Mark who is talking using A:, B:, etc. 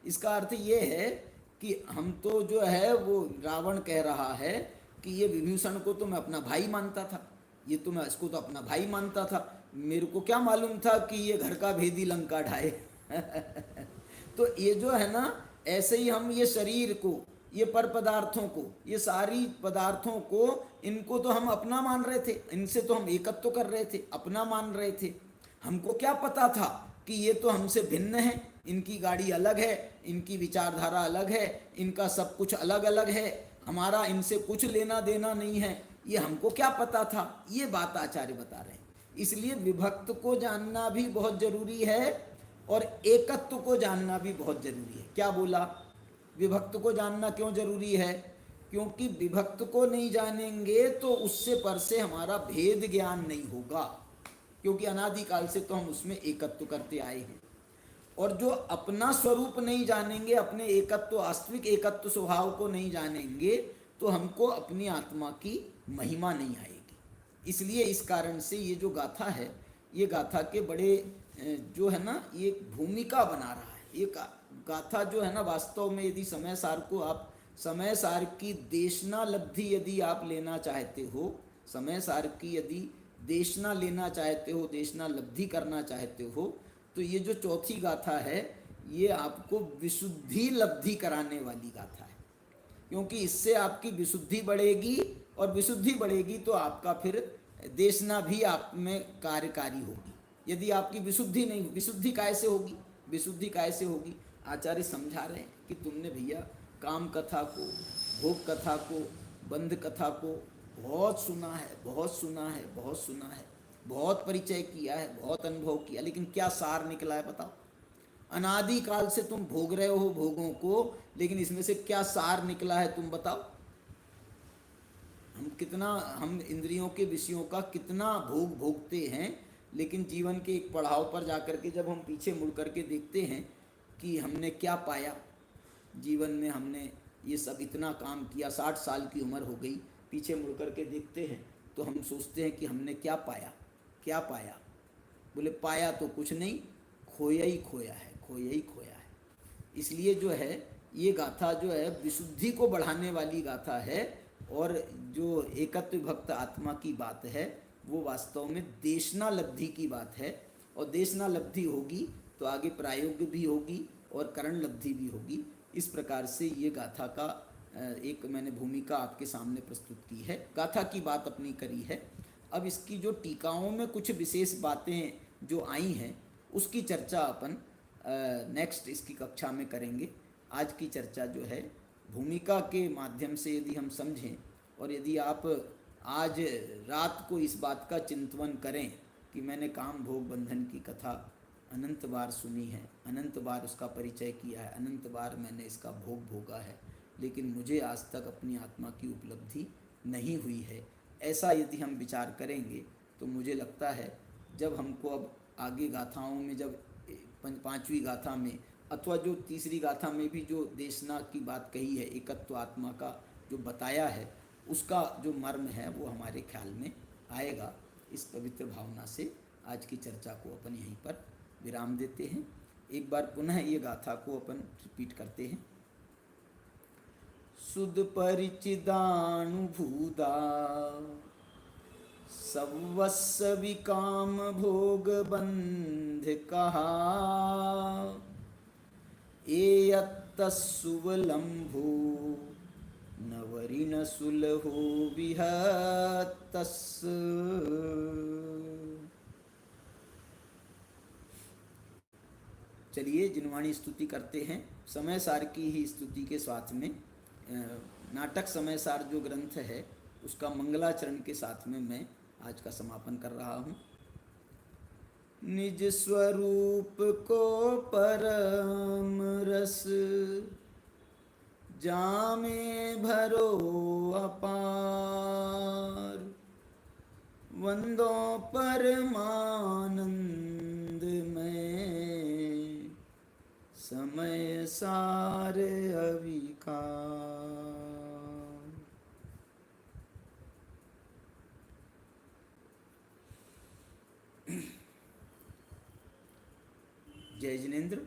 A: इसका अर्थ ये है कि हम तो जो है वो रावण कह रहा है कि ये विभीषण को तो मैं अपना भाई मानता था, ये तो मैं इसको तो अपना भाई मानता था, मेरे को क्या मालूम था कि ये घर का भेदी लंका ढाए। तो ये जो है ना, ऐसे ही हम ये शरीर को, ये पर पदार्थों को, ये सारी पदार्थों को, इनको तो हम अपना मान रहे थे, इनसे तो हम एकत्व तो कर रहे थे, अपना मान रहे थे। हमको क्या पता था कि ये तो हमसे भिन्न है, इनकी गाड़ी अलग है, इनकी विचारधारा अलग है, इनका सब कुछ अलग अलग है, हमारा इनसे कुछ लेना देना नहीं है, ये हमको क्या पता था। ये बात आचार्य बता रहे हैं। इसलिए विभक्त को जानना भी बहुत जरूरी है और एकत्व को जानना भी बहुत जरूरी है। क्या बोला? विभक्त को जानना क्यों जरूरी है? क्योंकि विभक्त को नहीं जानेंगे तो उससे पर से हमारा भेद ज्ञान नहीं होगा, क्योंकि अनादिकाल से तो हम उसमें एकत्व करते आए हैं। और जो अपना स्वरूप नहीं जानेंगे, अपने एकत्व, वास्तविक एकत्व स्वभाव को नहीं जानेंगे, तो हमको अपनी आत्मा की महिमा नहीं आएगी। इसलिए इस कारण से ये जो गाथा है, ये गाथा के बड़े जो है ना, ये भूमिका बना रहा है। ये गाथा जो है ना, वास्तव में यदि समय सार को आप, समय सार की देशना लब्धि यदि आप लेना चाहते हो, समय सार की यदि देशना लेना चाहते हो, देशना लब्धि करना चाहते हो, तो ये जो चौथी गाथा है, ये आपको विशुद्धि लब्धि कराने वाली गाथा है। क्योंकि इससे आपकी विशुद्धि बढ़ेगी, और विशुद्धि बढ़ेगी तो आपका फिर देशना भी आप में कार्यकारी होगी। यदि आपकी विशुद्धि नहीं, विशुद्धि कैसे होगी? विशुद्धि कैसे होगी? आचार्य समझा रहे हैं कि तुमने भैया काम कथा को, भोग कथा को, बंध कथा को बहुत सुना है, बहुत सुना है, बहुत सुना है, बहुत परिचय किया है, बहुत अनुभव किया, लेकिन क्या सार निकला है बताओ? अनादिकाल से तुम भोग रहे हो भोगों को, लेकिन इसमें से क्या सार निकला है तुम बताओ? हम इंद्रियों के विषयों का कितना भोग भोगते हैं, लेकिन जीवन के एक पड़ाव पर जाकर के जब हम पीछे मुड़ करके देखते हैं कि हमने क्या पाया जीवन में, हमने ये सब इतना काम किया, 60 साल की उम्र हो गई, पीछे मुड़ करके देखते हैं तो हम सोचते हैं कि हमने क्या पाया, क्या पाया? बोले पाया तो कुछ नहीं, खोया ही खोया है, खोया ही खोया है। इसलिए जो है ये गाथा जो है विशुद्धि को बढ़ाने वाली गाथा है, और जो एकत्व भक्त आत्मा की बात है वो वास्तव में देशना लब्धि की बात है। और देशना लब्धि होगी तो आगे प्रायोग्य भी होगी और करण लब्धि भी होगी। इस प्रकार से ये गाथा का एक मैंने भूमिका आपके सामने प्रस्तुत की है, गाथा की बात अपनी करी है। अब इसकी जो टीकाओं में कुछ विशेष बातें जो आई हैं उसकी चर्चा अपन नेक्स्ट इसकी कक्षा में करेंगे। आज की चर्चा जो है भूमिका के माध्यम से यदि हम समझें, और यदि आप आज रात को इस बात का चिंतन करें कि मैंने काम भोग बंधन की कथा अनंत बार सुनी है, अनंत बार उसका परिचय किया है, अनंत बार मैंने इसका भोग भोगा है, लेकिन मुझे आज तक अपनी आत्मा की उपलब्धि नहीं हुई है, ऐसा यदि हम विचार करेंगे तो मुझे लगता है जब हमको अब आगे गाथाओं में, जब पांचवी गाथा में अथवा जो तीसरी गाथा में भी जो देशना की बात कही है, एकत्व आत्मा का जो बताया है, उसका जो मर्म है वो हमारे ख्याल में आएगा। इस पवित्र भावना से आज की चर्चा को अपन यहीं पर विराम देते हैं। एक बार पुनः ये गाथा को अपन रिपीट करते हैं। सुद परिचिदानुभूता सवस्स विकाम भोग बंध कहा, एयत्तस्सुवलंभो नवरिन सुलहो विहतस्। चलिए जिनवाणी स्तुति करते हैं, समय सार की ही स्तुति के साथ में नाटक समय सार जो ग्रंथ है उसका मंगलाचरण के साथ में मैं आज का समापन कर रहा हूँ। निज स्वरूप को परम रस जामे भरो अपार, वंदो परमानंद में समय सार अविकार। जय जिनेन्द्र।